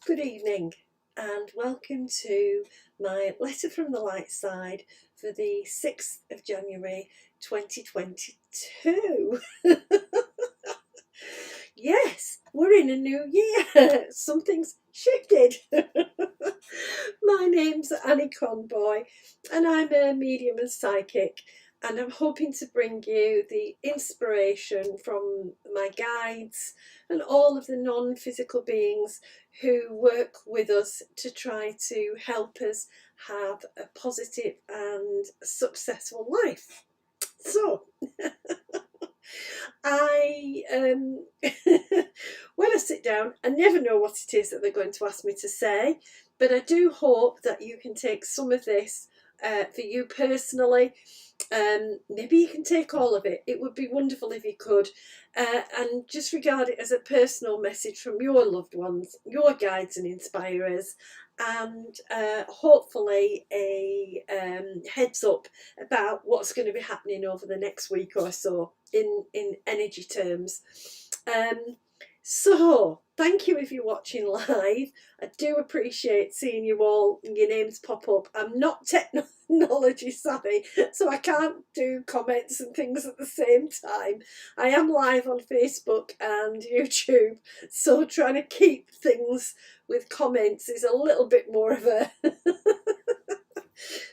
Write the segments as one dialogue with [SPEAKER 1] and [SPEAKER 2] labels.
[SPEAKER 1] Good evening and welcome to my letter from the light side for the 6th of January 2022. Yes, we're in a new year. Something's shifted. My name's Annie Conboy and I'm a medium and psychic, and I'm hoping to bring you the inspiration from my guides and all of the non-physical beings who work with us to try to help us have a positive and successful life. So, I when I sit down, I never know what it is that they're going to ask me to say, but I do hope that you can take some of this for you personally. Maybe you can take all of it. It would be wonderful if you could, and just regard it as a personal message from your loved ones, your guides and inspirers, and hopefully a heads up about what's going to be happening over the next week or so in energy terms. So thank you if you're watching live. I do appreciate seeing you all and your names pop up. I'm not technology savvy, so I can't do comments and things at the same time. I am live on Facebook and YouTube, so trying to keep things with comments is a little bit more of a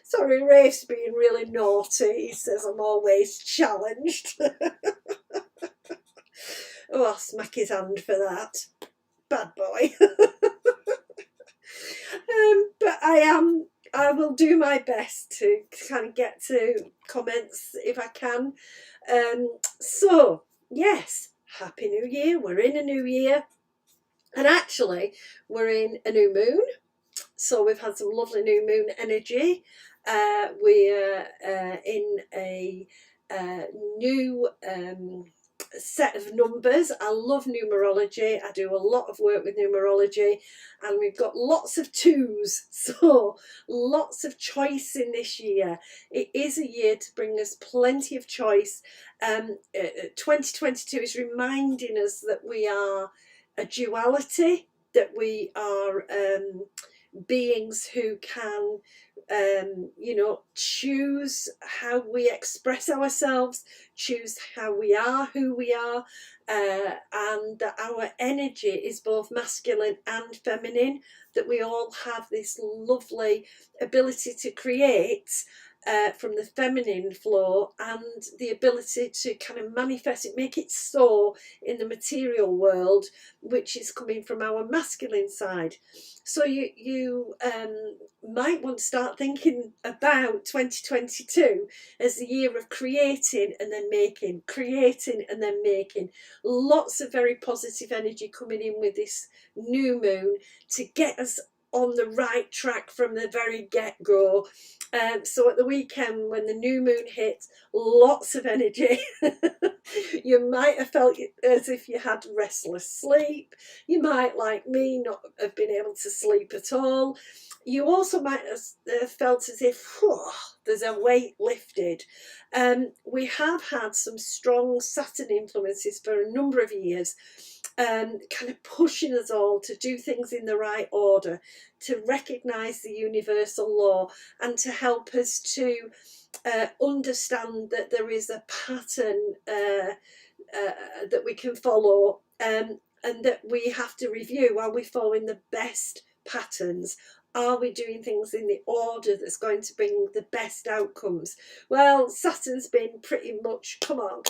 [SPEAKER 1] sorry, Rafe's being really naughty. He says I'm always challenged. Oh, I'll smack his hand for that. Bad boy. But I will do my best to kind of get to comments if I can. So, yes, Happy New Year. We're in a new year. And actually, we're in a new moon. So we've had some lovely new moon energy. We're in a new set of numbers. I love numerology. I do a lot of work with numerology, and we've got lots of twos, so lots of choice in this year. It is a year to bring us plenty of choice. 2022 is reminding us that we are a duality, that we are beings who can choose how we express ourselves, choose how we are, who we are, and that our energy is both masculine and feminine, that we all have this lovely ability to create from the feminine flow, and the ability to kind of manifest it, make it so in the material world, which is coming from our masculine side. So you might want to start thinking about 2022 as the year of creating and then making, creating and then making. Lots of very positive energy coming in with this new moon to get us on the right track from the very get-go. So at the weekend when the new moon hit, lots of energy. You might have felt as if you had restless sleep. You might, like me, not have been able to sleep at all. You also might have felt as if there's a weight lifted. We have had some strong Saturn influences for a number of years, kind of pushing us all to do things in the right order, to recognise the universal law, and to help us to understand that there is a pattern that we can follow, and that we have to review, are we following the best patterns? Are we doing things in the order that's going to bring the best outcomes? Well, Saturn's been pretty much come on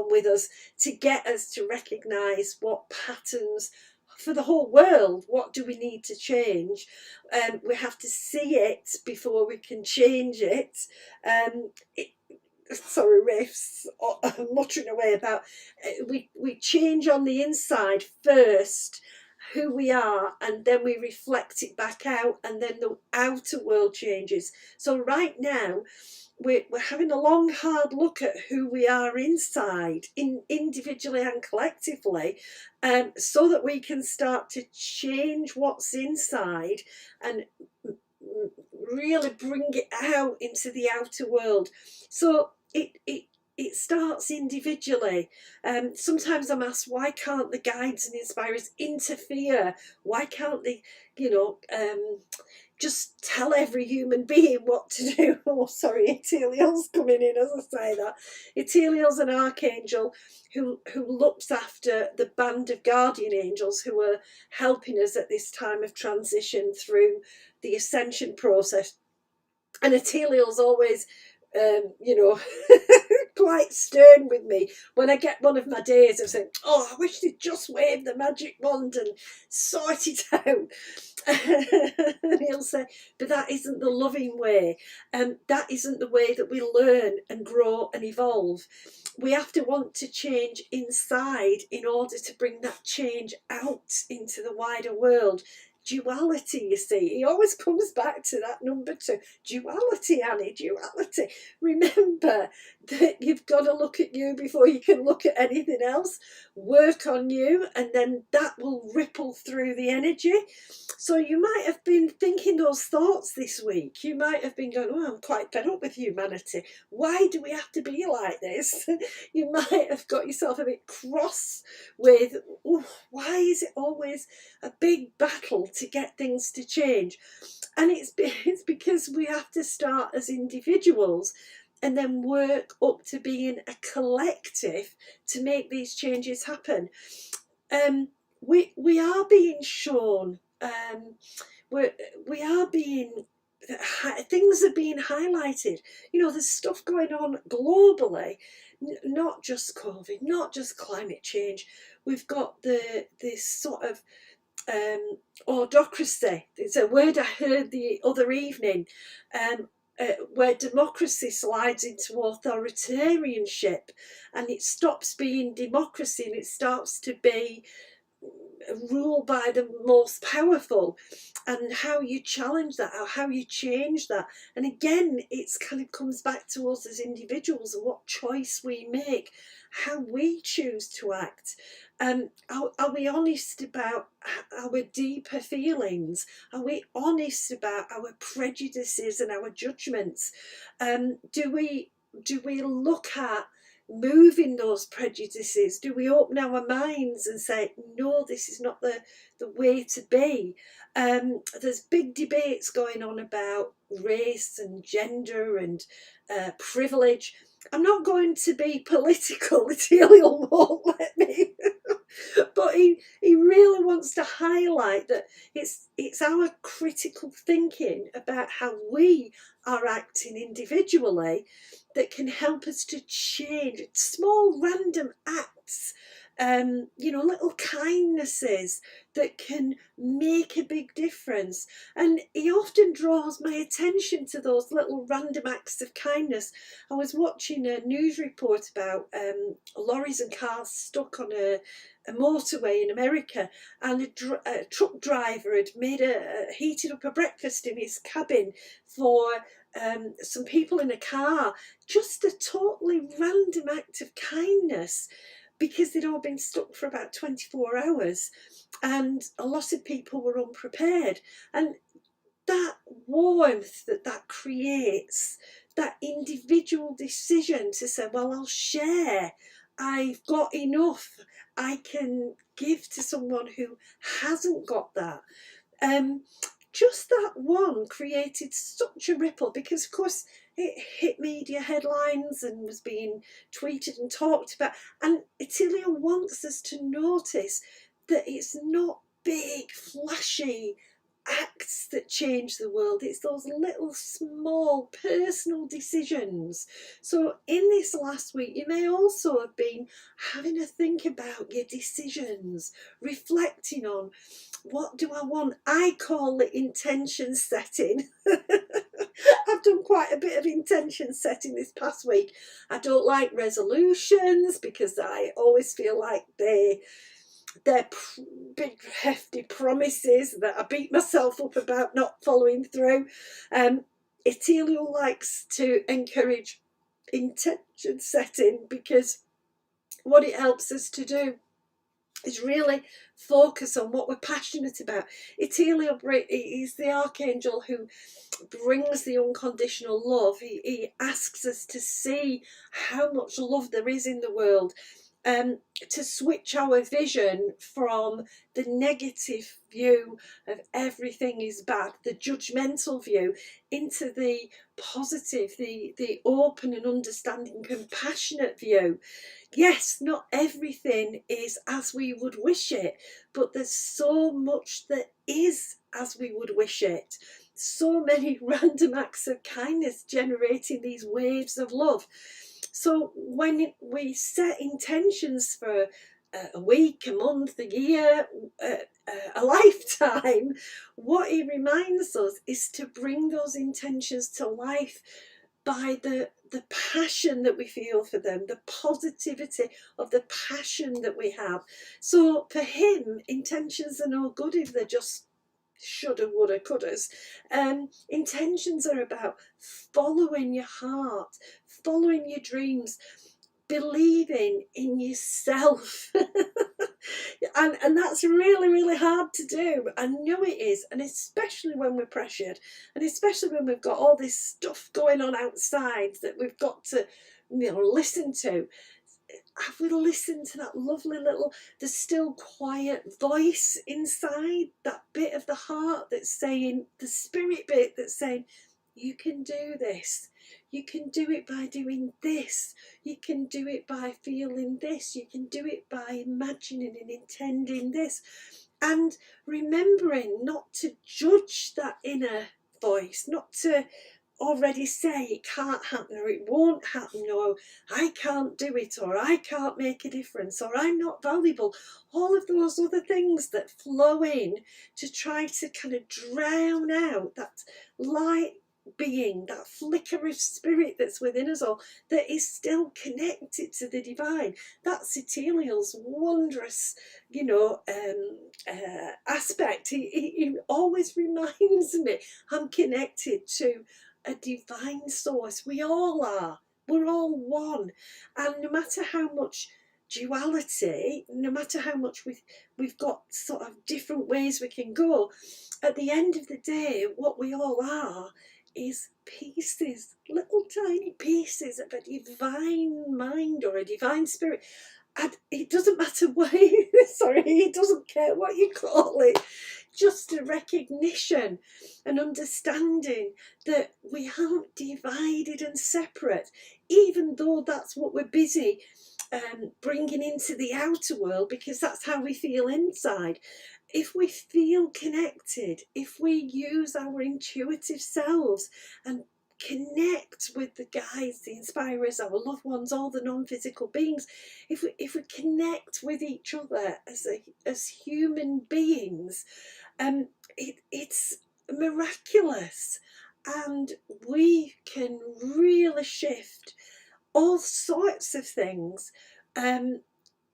[SPEAKER 1] with us to get us to recognise what patterns for the whole world. What do we need to change? We have to see it before we can change it. Sorry, Rafe's muttering away about we change on the inside first, who we are, and then we reflect it back out, and then the outer world changes. So right now we're having a long hard look at who we are inside, individually and collectively, so that we can start to change what's inside and really bring it out into the outer world. So it starts individually. Sometimes I'm asked, why can't the guides and inspirers interfere? Why can't they, you know, just tell every human being what to do? Oh, sorry, Eteliel's coming in as I say that. Eteliel's an archangel who looks after the band of guardian angels who are helping us at this time of transition through the ascension process. And Eteliel's always, you know, quite stern with me when I get one of my days of saying, oh, I wish they'd just wave the magic wand and sort it out. And he'll say, but that isn't the loving way. That isn't the way that we learn and grow and evolve. We have to want to change inside in order to bring that change out into the wider world. Duality, you see, he always comes back to that number 2. Duality, Annie, duality. Remember that you've got to look at you before you can look at anything else. Work on you, and then that will ripple through the energy. So you might have been thinking those thoughts this week. You might have been going, oh, I'm quite fed up with humanity. Why do we have to be like this? You might have got yourself a bit cross with, oh, why is it always a big battle to get things to change? And it's because we have to start as individuals and then work up to being a collective to make these changes happen. We are being shown, we are being, things are being highlighted. You know, there's stuff going on globally, not just COVID, not just climate change. We've got this sort of autocracy. It's a word I heard the other evening, where democracy slides into authoritarianship, and it stops being democracy and it starts to be ruled by the most powerful. And how you challenge that, or how you change that. And again, it's kind of comes back to us as individuals and what choice we make, how we choose to act. Are we honest about our deeper feelings? Are we honest about our prejudices and our judgments? Do we look at moving those prejudices? Do we open our minds and say, no, this is not the way to be? There's big debates going on about race and gender and privilege. I'm not going to be political, Eteliel won't let me. But he really wants to highlight that it's our critical thinking about how we are acting individually that can help us to change small random acts, you know, little kindnesses that can make a big difference. And he often draws my attention to those little random acts of kindness. I was watching a news report about lorries and cars stuck on a motorway in America, and a truck driver had heated up a breakfast in his cabin for some people in a car. Just a totally random act of kindness, because they'd all been stuck for about 24 hours and a lot of people were unprepared. And that warmth that creates, that individual decision to say, well, I'll share, I've got enough, I can give to someone who hasn't got that. Just that one created such a ripple, because of course it hit media headlines and was being tweeted and talked about. And Eteliel wants us to notice that it's not big, flashy acts that change the world. It's those little, small, personal decisions. So in this last week, you may also have been having a think about your decisions, reflecting on, what do I want? I call it intention setting. I've done quite a bit of intention setting this past week. I don't like resolutions because I always feel like they're big hefty promises that I beat myself up about not following through. Eteliel likes to encourage intention setting, because what it helps us to do is really focus on what we're passionate about. Itilia is the archangel who brings the unconditional love. He asks us to see how much love there is in the world, to switch our vision from the negative view of everything is bad, the judgmental view, into the positive, the open and understanding, compassionate view. Yes, not everything is as we would wish it, but there's so much that is as we would wish it. So many random acts of kindness generating these waves of love. So when we set intentions for a week, a month, a year, a lifetime, what he reminds us is to bring those intentions to life by the passion that we feel for them, the positivity of the passion that we have. So for him, intentions are no good if they're just shoulda, woulda, couldas. Intentions are about following your heart, following your dreams, believing in yourself. And that's really, really hard to do. I know it is, and especially when we're pressured, and especially when we've got all this stuff going on outside that we've got to, listen to. Have we listened to that lovely little, the still quiet voice inside, that bit of the heart that's saying, the spirit bit that's saying, you can do this. You can do it by doing this. You can do it by feeling this. You can do it by imagining and intending this. And remembering not to judge that inner voice, not to already say it can't happen, or it won't happen, or I can't do it, or I can't make a difference, or I'm not valuable. All of those other things that flow in to try to kind of drown out that light being, that flicker of spirit that's within us all, that is still connected to the divine. That's Etheliel's wondrous, aspect. He always reminds me I'm connected to a divine source. We all are. We're all one. And no matter how much duality, no matter how much we've got sort of different ways we can go, at the end of the day, what we all are is pieces, little tiny pieces of a divine mind or a divine spirit. And it doesn't matter what, sorry, it doesn't care what you call it. Just a recognition, an understanding that we aren't divided and separate, even though that's what we're busy bringing into the outer world, because that's how we feel inside. If we feel connected, if we use our intuitive selves and connect with the guides, the inspirers, our loved ones, all the non-physical beings, if we connect with each other as human beings, it's miraculous, and we can really shift all sorts of things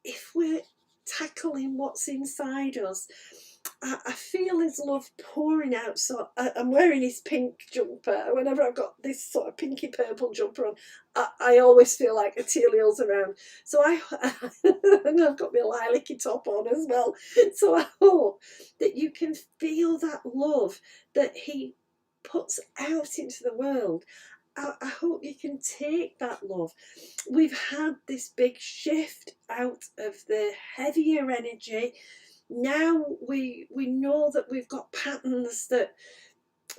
[SPEAKER 1] if we're tackling what's inside us. I feel his love pouring out. So I'm wearing his pink jumper. Whenever I've got this sort of pinky purple jumper on, I always feel like Etheliel's around. So and I've got my lilac-y top on as well. So I hope that you can feel that love that he puts out into the world. I hope you can take that love. We've had this big shift out of the heavier energy. Now we know that we've got patterns that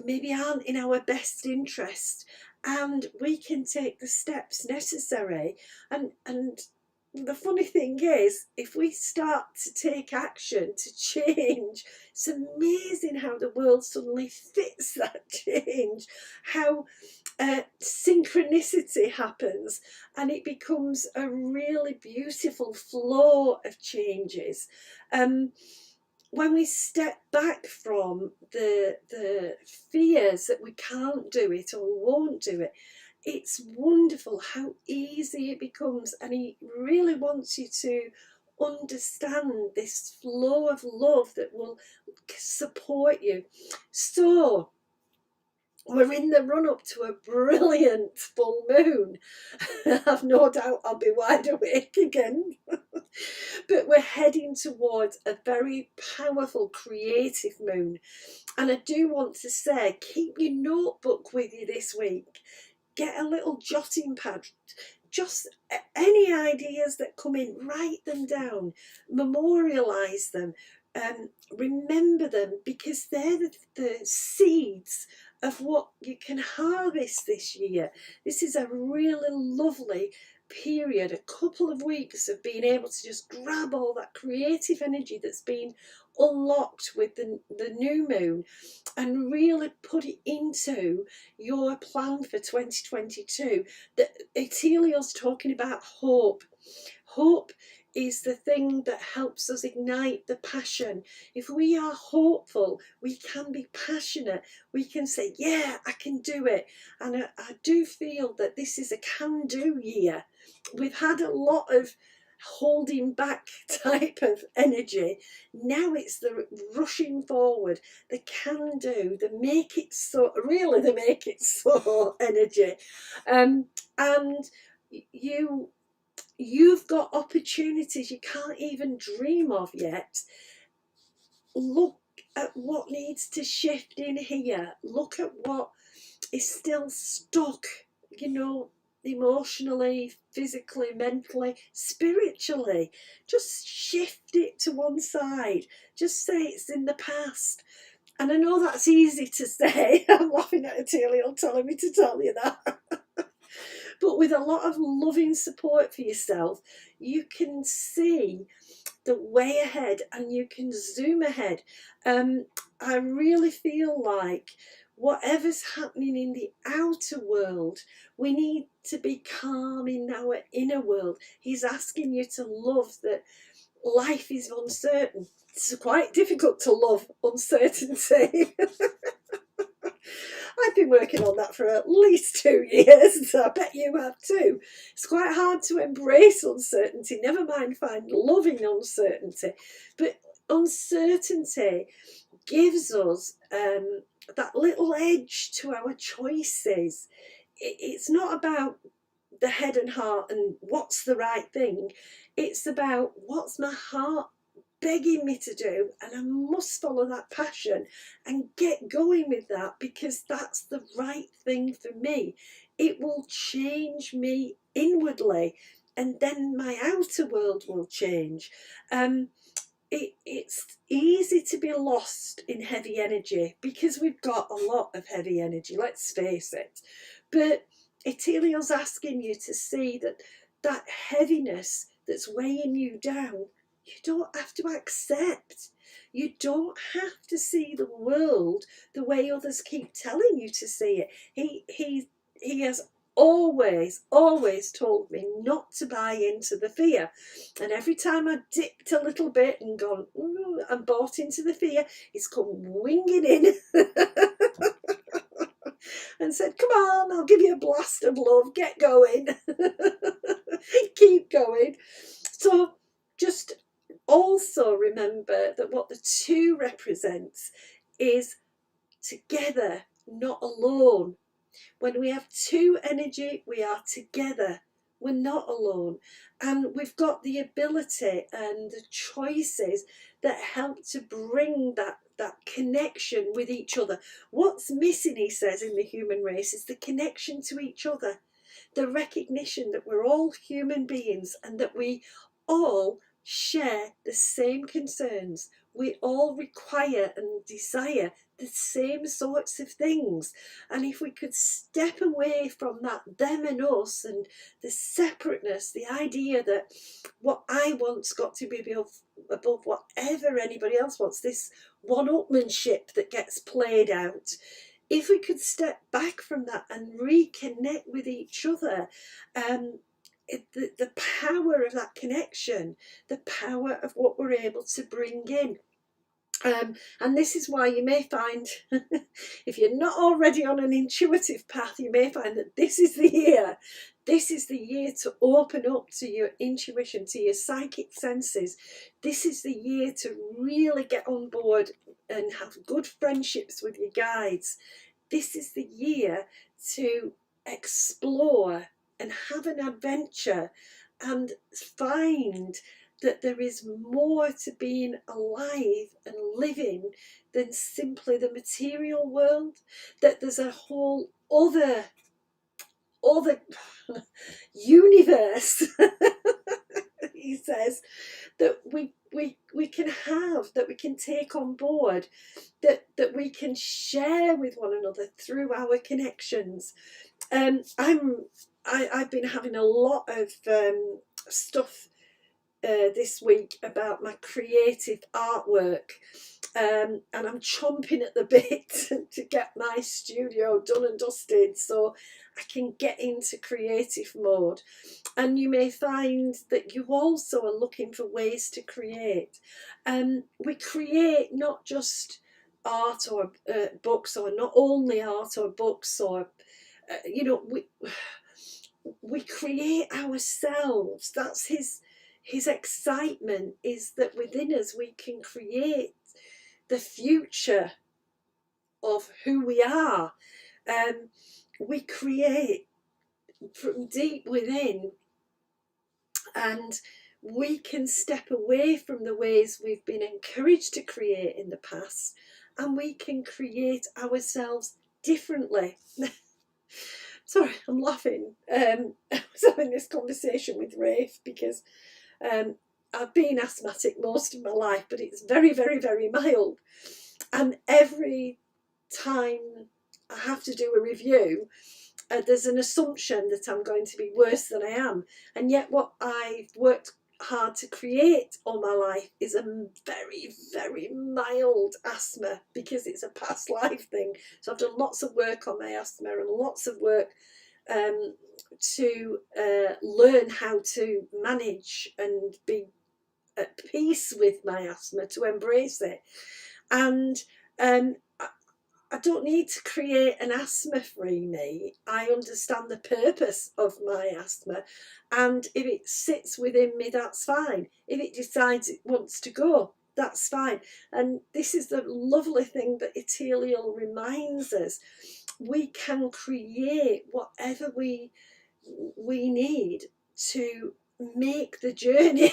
[SPEAKER 1] maybe aren't in our best interest, and we can take the steps necessary. And the funny thing is, if we start to take action to change, it's amazing how the world suddenly fits that change, how synchronicity happens, and it becomes a really beautiful flow of changes. When we step back from the fears that we can't do it or won't do it, it's wonderful how easy it becomes. And he really wants you to understand this flow of love that will support you. So we're in the run up to a brilliant full moon. I've no doubt I'll be wide awake again. But we're heading towards a very powerful creative moon. And I do want to say, keep your notebook with you this week. Get a little jotting pad. Just any ideas that come in, write them down, memorialise them, remember them, because they're the seeds of what you can harvest this year. This is a really lovely period, a couple of weeks of being able to just grab all that creative energy that's been unlocked with the new moon and really put it into your plan for 2022. That Eteliel's talking about hope. Hope is the thing that helps us ignite the passion. If we are hopeful, we can be passionate. We can say, yeah, I can do it. And I do feel that this is a can-do year. We've had a lot of holding back type of energy. Now it's the rushing forward, the can do, the make it so, really the make it so energy. And you've got opportunities you can't even dream of yet. Look at what needs to shift in here. Look at what is still stuck, emotionally, physically, mentally, spiritually. Just shift it to one side. Just say it's in the past. And I know that's easy to say. I'm laughing at Ateliel telling me to tell you that. But with a lot of loving support for yourself, you can see the way ahead and you can zoom ahead. I really feel like whatever's happening in the outer world, we need to be calm in our inner world. He's asking you to love that life is uncertain. It's quite difficult to love uncertainty. I've been working on that for at least 2 years, so I bet you have too. It's quite hard to embrace uncertainty, never mind find loving uncertainty. But uncertainty gives us that little edge to our choices. It's not about the head and heart and what's the right thing. It's about what's my heart begging me to do, and I must follow that passion and get going with that because that's the right thing for me. It will change me inwardly, and then my outer world will change. It's easy to be lost in heavy energy because we've got a lot of heavy energy, let's face it. But Eteliel's asking you to see that heaviness that's weighing you down, you don't have to accept. You don't have to see the world the way others keep telling you to see it. He has always told me not to buy into the fear. And every time I dipped a little bit and gone, and bought into the fear, he's come winging in and said, come on, I'll give you a blast of love, get going. Keep going. So just also remember that what the two represents is together, not alone. When we have two energy, we are together. We're not alone. And we've got the ability and the choices that help to bring that connection with each other. What's missing, he says, in the human race is the connection to each other. The recognition that we're all human beings and that we all share the same concerns. We all require and desire the same sorts of things. And if we could step away from that them and us and the separateness, the idea that what I want's got to be above whatever anybody else wants, this one-upmanship that gets played out, if we could step back from that and reconnect with each other, the power of that connection, the power of what we're able to bring in. And this is why you may find, if you're not already on an intuitive path, you may find that this is the year. This is the year to open up to your intuition, to your psychic senses. This is the year to really get on board and have good friendships with your guides. This is the year to explore and have an adventure and find that there is more to being alive and living than simply the material world, that there's a whole other universe, he says, that we can have, that we can take on board, that we can share with one another through our connections. I've been having a lot of stuff this week about my creative artwork, and I'm chomping at the bit to get my studio done and dusted so I can get into creative mode. And you may find that you also are looking for ways to create. We create not just art or books, or not only art or books, or we create ourselves. That's his excitement, is that within us we can create the future of who we are. We create from deep within, and we can step away from the ways we've been encouraged to create in the past, and we can create ourselves differently. Sorry, I'm laughing. I was having this conversation with Rafe because I've been asthmatic most of my life, but it's very, very, very mild. And every time I have to do a review, there's an assumption that I'm going to be worse than I am. And yet what I've worked hard to create all my life is a very, very mild asthma, because it's a past life thing. So I've done lots of work on my asthma, and lots of work to learn how to manage and be at peace with my asthma, to embrace it. And I don't need to create an asthma-free me. I understand the purpose of my asthma, and if it sits within me, that's fine. If it decides it wants to go, that's fine. And this is the lovely thing that Ethereal reminds us. We can create whatever we need to make the journey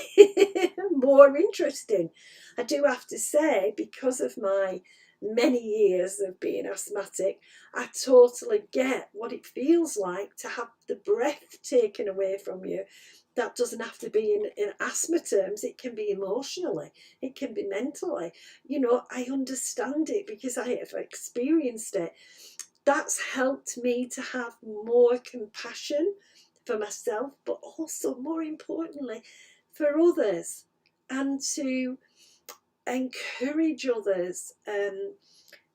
[SPEAKER 1] more interesting. I do have to say, because of my many years of being asthmatic, I totally get what it feels like to have the breath taken away from you. That doesn't have to be in asthma terms. It can be emotionally, it can be mentally. I understand it because I have experienced it. That's helped me to have more compassion for myself, but also, more importantly, for others, and to encourage others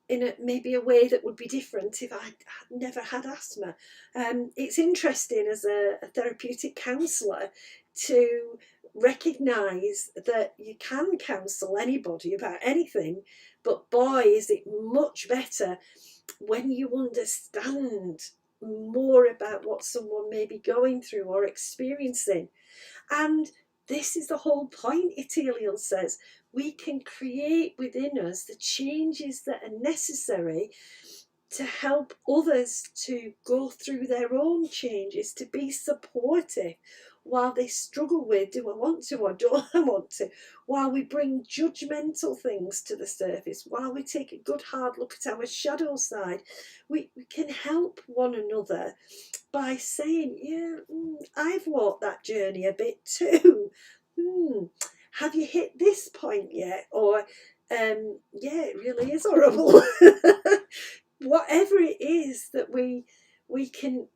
[SPEAKER 1] in maybe a way that would be different if I had never had asthma. It's interesting as a therapeutic counsellor to recognise that you can counsel anybody about anything, but boy, is it much better when you understand more about what someone may be going through or experiencing. And this is the whole point, Ethereal says. We can create within us the changes that are necessary to help others to go through their own changes, to be supportive while they struggle with, do I want to or don't I want to, while we bring judgmental things to the surface, while we take a good hard look at our shadow side. We can help one another by saying, I've walked that journey a bit too. Have you hit this point yet? Or it really is horrible. Whatever it is that we can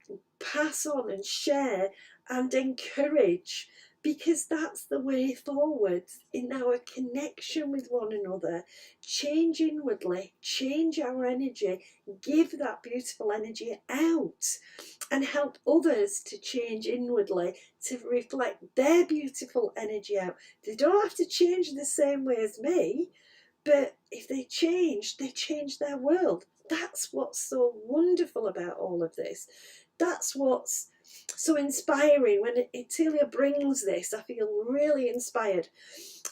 [SPEAKER 1] pass on and share and encourage, because that's the way forward in our connection with one another. Change inwardly, change our energy, give that beautiful energy out, and help others to change inwardly to reflect their beautiful energy out. They don't have to change the same way as me, but if they change their world. That's what's so wonderful about all of this. That's what's so inspiring. When Etilia brings this, I feel really inspired.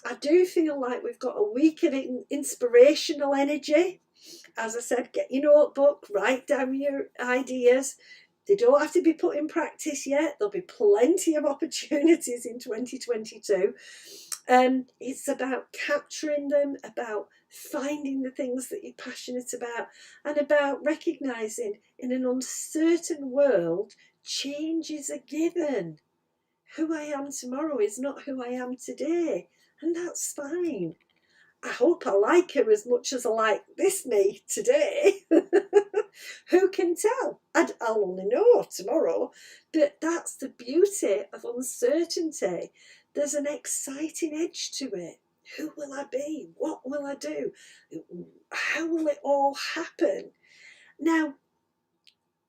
[SPEAKER 1] I do feel like we've got a week of inspirational energy. As I said, get your notebook, write down your ideas. They don't have to be put in practice yet. There'll be plenty of opportunities in 2022. It's about capturing them, about finding the things that you're passionate about, and about recognising in an uncertain world, change is a given. Who I am tomorrow is not who I am today, and that's fine. I hope I like her as much as I like this me today. Who can tell? I'll only know tomorrow. But that's the beauty of uncertainty. There's an exciting edge to it. Who will I be? What will I do? How will it all happen? Now,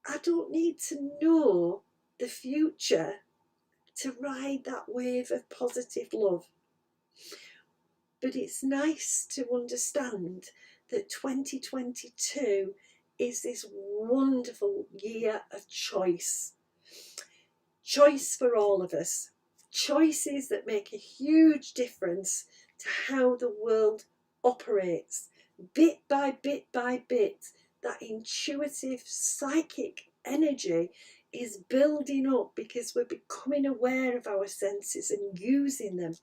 [SPEAKER 1] I don't need to know the future to ride that wave of positive love. But it's nice to understand that 2022 is this wonderful year of choice. Choice for all of us. Choices that make a huge difference to how the world operates. Bit by bit by bit, that intuitive psychic energy is building up because we're becoming aware of our senses and using them.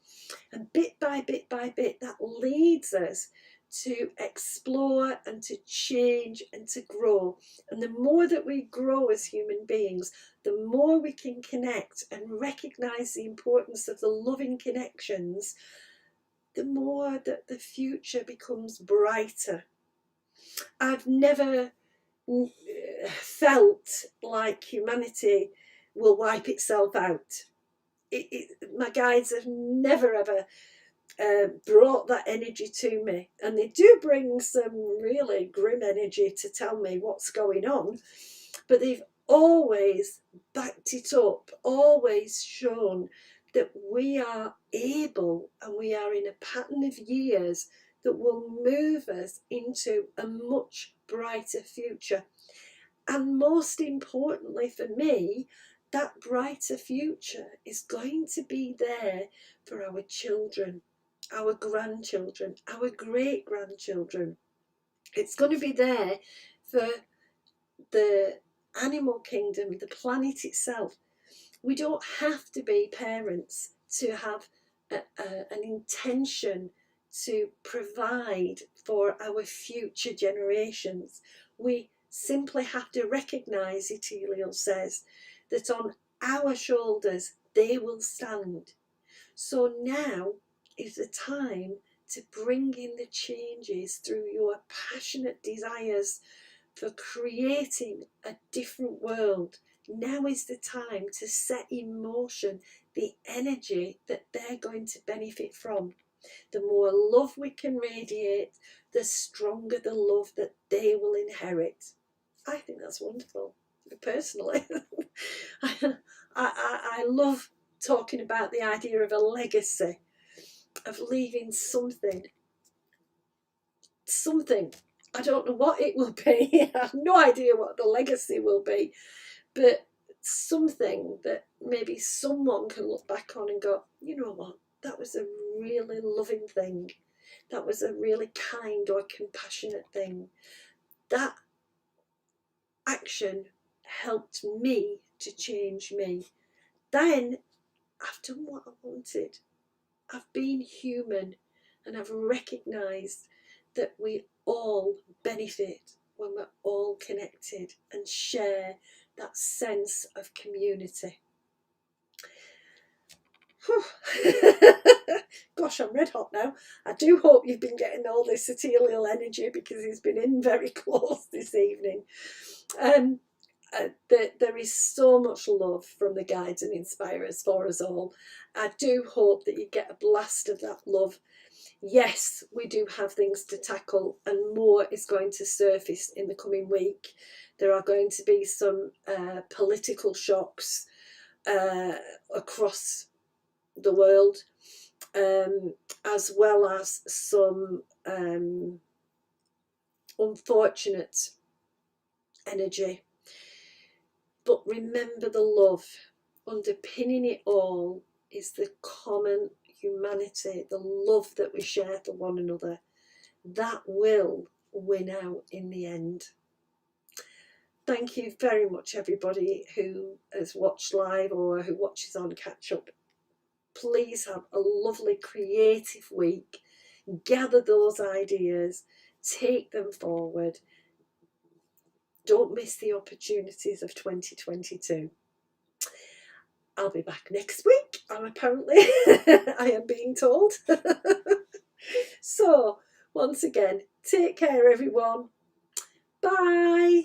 [SPEAKER 1] And bit by bit by bit, that leads us to explore and to change and to grow. And the more that we grow as human beings, the more we can connect and recognize the importance of the loving connections, the more that the future becomes brighter. I've never felt like humanity will wipe itself out. My guides have never ever brought that energy to me, and they do bring some really grim energy to tell me what's going on, but they've always backed it up, always shown that we are able and we are in a pattern of years that will move us into a much brighter future. And most importantly for me, that brighter future is going to be there for our children, our grandchildren, our great grandchildren. It's going to be there for the animal kingdom, the planet itself. We don't have to be parents to have an intention to provide for our future generations. We simply have to recognise, Eteliel says, that on our shoulders they will stand. So now is the time to bring in the changes through your passionate desires for creating a different world. Now is the time to set in motion the energy that they're going to benefit from. The more love we can radiate, the stronger the love that they will inherit. I think that's wonderful, personally. I love talking about the idea of a legacy, of leaving something. I don't know what it will be. I have no idea what the legacy will be, but something that maybe someone can look back on and go, you know what, that was a really loving thing. That was a really kind or compassionate thing. That action helped me to change me. Then I've done what I wanted. I've been human, and I've recognised that we all benefit when we're all connected and share that sense of community. Gosh, I'm red hot now. I do hope you've been getting all this ethereal energy, because he's been in very close this evening. There is so much love from the guides and inspirers for us all. I do hope that you get a blast of that love. Yes, we do have things to tackle, and more is going to surface in the coming week. There are going to be some political shocks across the world, as well as some unfortunate energy. But remember the love. Underpinning it all is the common humanity, the love that we share for one another. That will win out in the end. Thank you very much, everybody who has watched live or who watches on catch up. Please have a lovely creative week. Gather those ideas, take them forward. Don't miss the opportunities of 2022. I'll be back next week, apparently. I am being told. So, once again, take care, everyone. Bye.